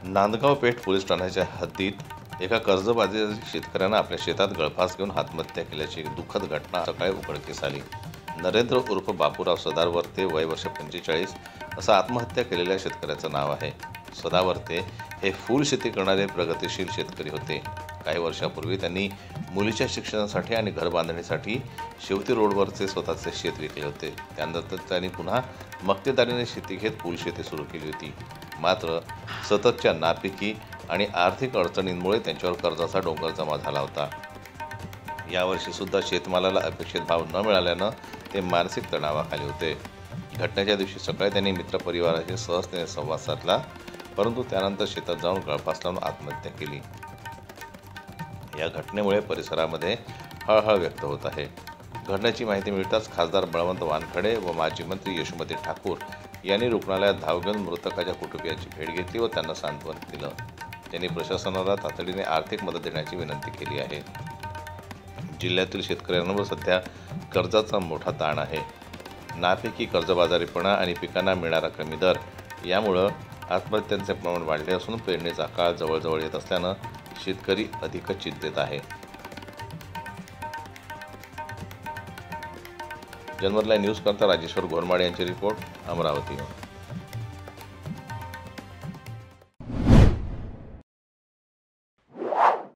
Nandgaon Peth police ठाण्याच्या हद्दीत एका कर्जबाधित शेतकऱ्यानं आपल्या शेतात गळफास घेऊन आत्महत्या केल्याची दुःखद घटना सकाळी उघडकीस आली। नरेंद्र उर्फ बापूराव सदावर्ते, वय वर्ष 45 असं आत्महत्या केलेल्या शेतकऱ्याचं नाव आहे। सदावर्ते हे फूल शेती करणारे प्रगतिशील शेतकरी होते। काही वर्षापूर्वी त्यांनी मुलीच्या शिक्षणासाठी आणि घर बांधणीसाठी शेवती रोडवरचे स्वतःचे शेत विकले होते। त्यानंतर त्यांनी पुन्हा मक्तेदारीने शेती घेत फूल शेती सुरू केली होती। मात्र सततच्या नापिकी आणि आर्थिक अडचणींमुळे त्यांच्यावर कर्जाचा डोंगर जमा झाला होता। यावर्षी सुद्धा शेतमालाला अपेक्षित भाव न मिळाल्यानं ते मानसिक तणावाखाली होते। घटनेच्या दिवशी सकाळी त्यांनी मित्रपरिवाराशी सहजतेने संवाद साधला, परंतु त्यानंतर शेतात जाऊन गळफास लावून आत्महत्या केली। या घटनेमुळे परिसरामध्ये हळहळ व्यक्त होत आहे। घटनेची माहिती मिळताच खासदार बळवंत वानखडे व माजी मंत्री यशोमती ठाकूर यांनी रुग्णालयात धाव घेऊन मृतकाच्या कुटुंबियांची भेट घेतली व त्यांना सांत्वन दिलं। त्यांनी प्रशासनाला तातडीने आर्थिक मदत देण्याची विनंती केली आहे। जिल्ह्यातील शेतकऱ्यांवर सध्या कर्जाचा मोठा ताण आहे। नापिकी, कर्जबाजारीपणा आणि पिकांना मिळणारा कमी दर यामुळे आत्महत्यांचे प्रमाण वाढले असून पेरणीचा काळ जवळ येत असल्यानं शेतकरी अधिकच चिंतेत आहे। जनमत लाईव्ह न्यूज करता राजेश्वर गोरमाडे यांची रिपोर्ट, अमरावती।